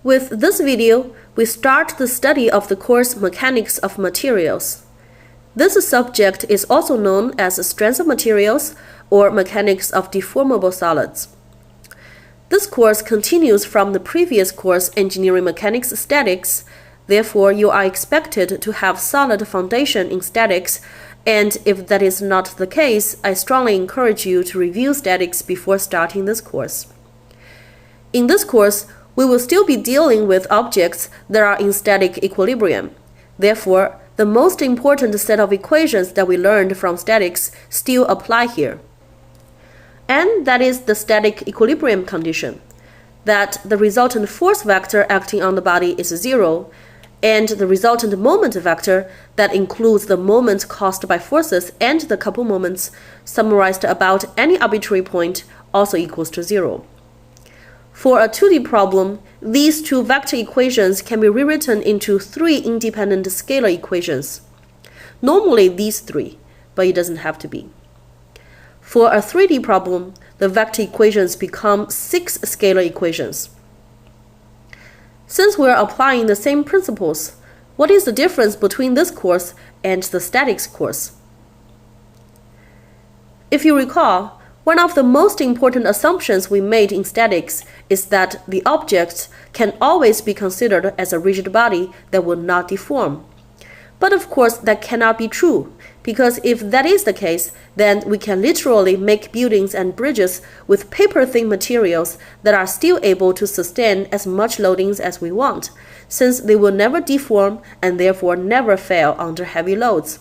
With this video, we start the study of the course Mechanics of Materials. This subject is also known as Strength of Materials or Mechanics of Deformable Solids. This course continues from the previous course Engineering Mechanics Statics. Therefore, you are expected to have solid foundation in statics, and if that is not the case, I strongly encourage you to review statics before starting this course. In this course, we will still be dealing with objects that are in static equilibrium. Therefore, the most important set of equations that we learned from statics still apply here. And that is the static equilibrium condition, that the resultant force vector acting on the body is 0, and the resultant moment vector that includes the moments caused by forces and the couple moments summarized about any arbitrary point also equals to 0. For a 2D problem, these two vector equations can be rewritten into 3 independent scalar equations. Normally these 3, but it doesn't have to be. For a 3D problem, the vector equations become 6 scalar equations. Since we are applying the same principles, what is the difference between this course and the statics course? If you recall, one of the most important assumptions we made in statics is that the objects can always be considered as a rigid body that will not deform. But of course, that cannot be true, because if that is the case, then we can literally make buildings and bridges with paper-thin materials that are still able to sustain as much loadings as we want, since they will never deform and therefore never fail under heavy loads.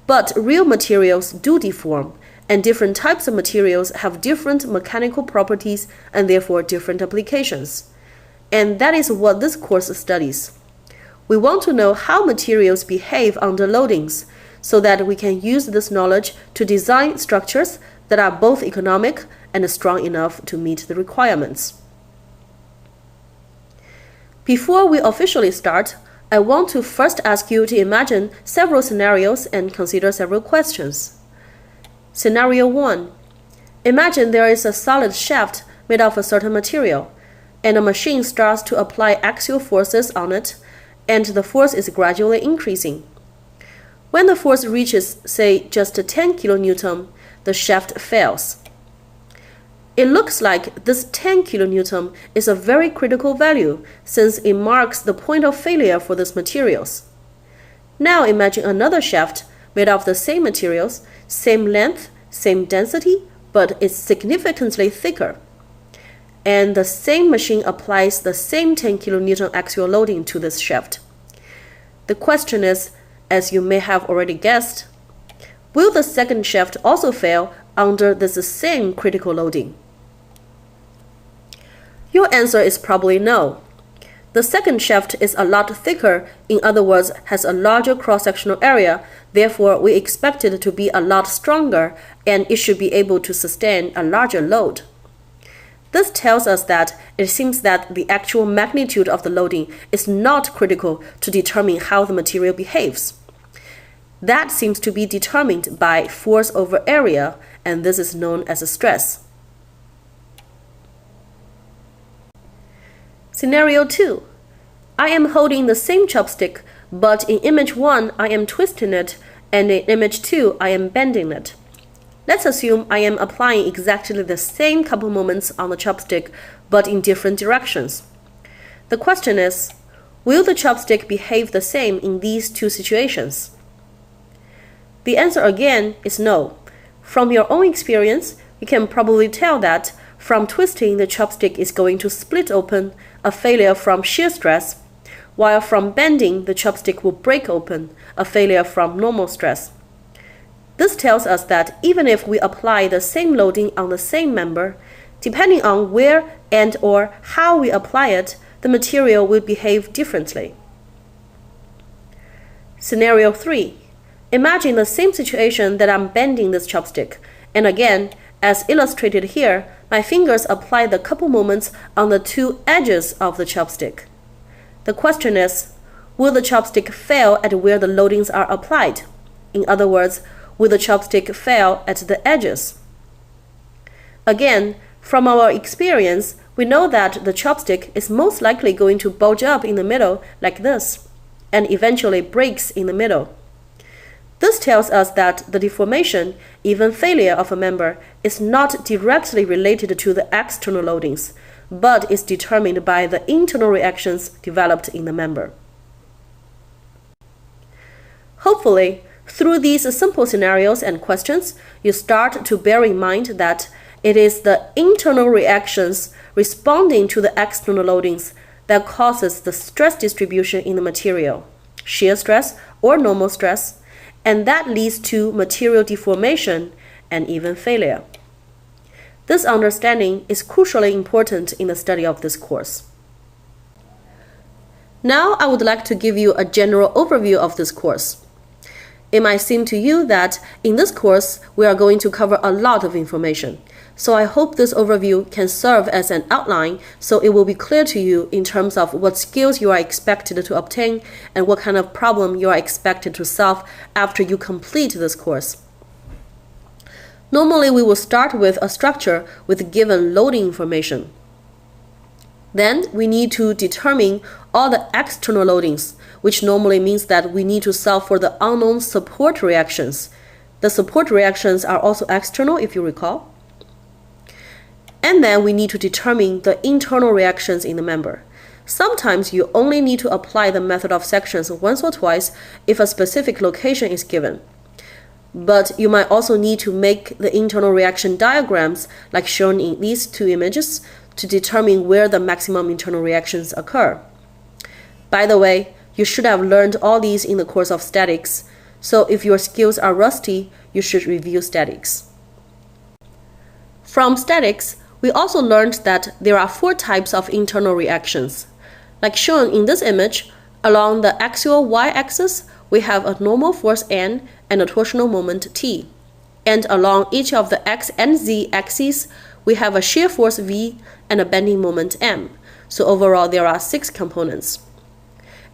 But real materials do deform, and different types of materials have different mechanical properties and therefore different applications. And that is what this course studies. We want to know how materials behave under loadings, so that we can use this knowledge to design structures that are both economic and strong enough to meet the requirements. Before we officially start, I want to first ask you to imagine several scenarios and consider several questions. Scenario 1. Imagine there is a solid shaft made of a certain material, and a machine starts to apply axial forces on it, and the force is gradually increasing. When the force reaches, say, just 10 kN, the shaft fails. It looks like this 10 kN is a very critical value, since it marks the point of failure for these materials. Now imagine another shaft made of the same materials, same length, same density, but it's significantly thicker. And the same machine applies the same 10 kN axial loading to this shaft. The question is, as you may have already guessed, will the second shaft also fail under this same critical loading? Your answer is probably no. The second shaft is a lot thicker, in other words, has a larger cross-sectional area, therefore we expect it to be a lot stronger and it should be able to sustain a larger load. This tells us that it seems that the actual magnitude of the loading is not critical to determine how the material behaves. That seems to be determined by force over area, and this is known as a stress. Scenario 2. I am holding the same chopstick, but in image 1 I am twisting it, and in image 2 I am bending it. Let's assume I am applying exactly the same couple moments on the chopstick, but in different directions. The question is, will the chopstick behave the same in these two situations? The answer again is no. From your own experience, you can probably tell that from twisting the chopstick is going to split open, a failure from shear stress, while from bending the chopstick will break open, a failure from normal stress. This tells us that even if we apply the same loading on the same member, depending on where and or how we apply it, the material will behave differently. Scenario 3. Imagine the same situation that I'm bending this chopstick, and again, as illustrated here, my fingers apply the couple moments on the two edges of the chopstick. The question is, will the chopstick fail at where the loadings are applied? In other words, will the chopstick fail at the edges? Again, from our experience, We know that the chopstick is most likely going to bulge up in the middle like this, and eventually breaks in the middle. This tells us that the deformation, even failure of a member, is not directly related to the external loadings, but is determined by the internal reactions developed in the member. Hopefully, through these simple scenarios and questions, you start to bear in mind that it is the internal reactions responding to the external loadings that causes the stress distribution in the material, shear stress or normal stress, and that leads to material deformation and even failure. This understanding is crucially important in the study of this course. Now I would like to give you a general overview of this course. It might seem to you that in this course we are going to cover a lot of information, so I hope this overview can serve as an outline so it will be clear to you in terms of what skills you are expected to obtain and what kind of problem you are expected to solve after you complete this course. Normally we will start with a structure with given loading information. Then we need to determine all the external loadings, which normally means that we need to solve for the unknown support reactions. The support reactions are also external, if you recall. And then we need to determine the internal reactions in the member. Sometimes you only need to apply the method of sections once or twice if a specific location is given. But you might also need to make the internal reaction diagrams like shown in these two images to determine where the maximum internal reactions occur. By the way, you should have learned all these in the course of statics, so if your skills are rusty, you should review statics. From statics, we also learned that there are 4 types of internal reactions. Like shown in this image, along the axial y-axis, we have a normal force N and a torsional moment T. And along each of the x and z axes, we have a shear force V and a bending moment M. So overall, there are 6 components.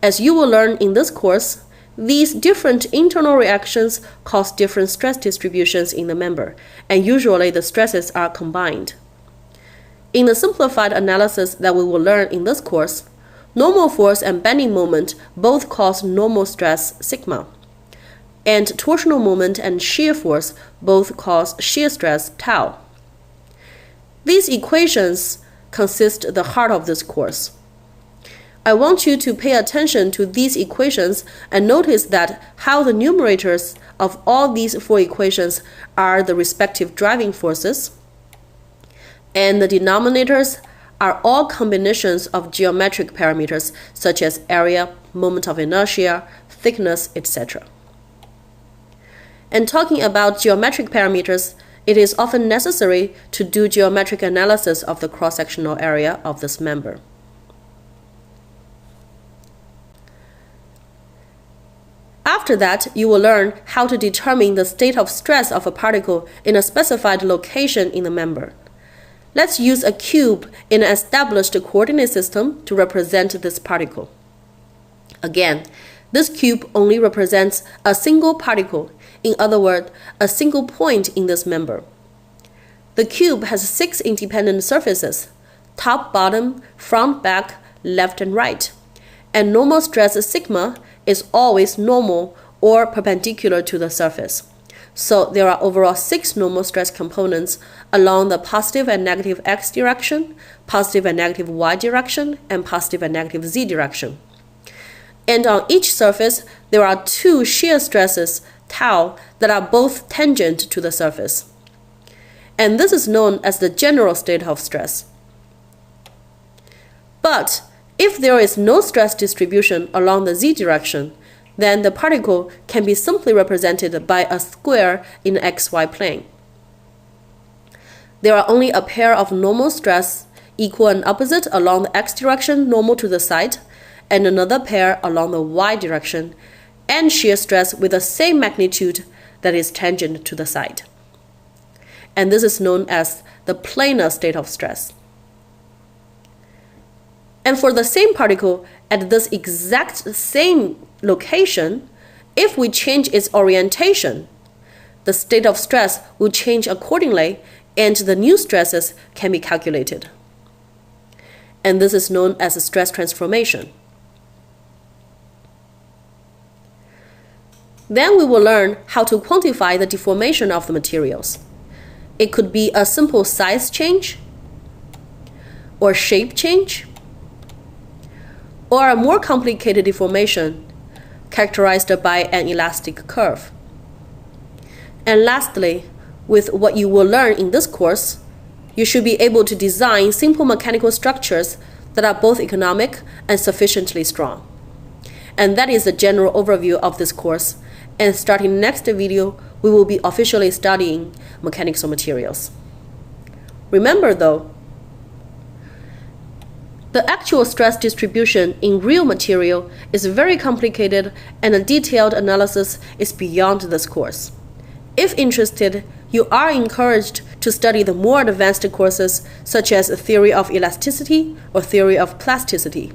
As you will learn in this course, these different internal reactions cause different stress distributions in the member, and usually the stresses are combined. In the simplified analysis that we will learn in this course, normal force and bending moment both cause normal stress sigma, and torsional moment and shear force both cause shear stress tau. These equations consist the heart of this course. I want you to pay attention to these equations and notice that how the numerators of all these 4 equations are the respective driving forces, and the denominators are all combinations of geometric parameters such as area, moment of inertia, thickness, etc. And talking about geometric parameters, it is often necessary to do geometric analysis of the cross-sectional area of this member. After that, you will learn how to determine the state of stress of a particle in a specified location in the member. Let's use a cube in an established coordinate system to represent this particle. Again, this cube only represents a single particle, in other words, a single point in this member. The cube has 6 independent surfaces, top, bottom, front, back, left, and right, and normal stress sigma is always normal or perpendicular to the surface. So there are overall 6 normal stress components along the positive and negative x direction, positive and negative y direction, and positive and negative z direction. And on each surface, there are 2 shear stresses, tau, that are both tangent to the surface. And this is known as the general state of stress. But if there is no stress distribution along the z direction, then the particle can be simply represented by a square in the xy plane. There are only a pair of normal stress, equal and opposite along the x direction normal to the side, and another pair along the y direction, and shear stress with the same magnitude that is tangent to the side. And this is known as the planar state of stress. And for the same particle at this exact same location, if we change its orientation, the state of stress will change accordingly and the new stresses can be calculated. and this is known as a stress transformation. Then we will learn how to quantify the deformation of the materials. It could be a simple size change, or shape change, or a more complicated deformation characterized by an elastic curve. And lastly, with what you will learn in this course, you should be able to design simple mechanical structures that are both economic and sufficiently strong. And that is the general overview of this course. And starting next video, we will be officially studying mechanics of materials. Remember though, the actual stress distribution in real material is very complicated, and a detailed analysis is beyond this course. If interested, you are encouraged to study the more advanced courses such as theory of elasticity or theory of plasticity.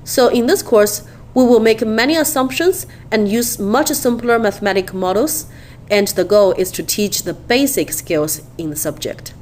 So in this course, we will make many assumptions and use much simpler mathematical models, and the goal is to teach the basic skills in the subject.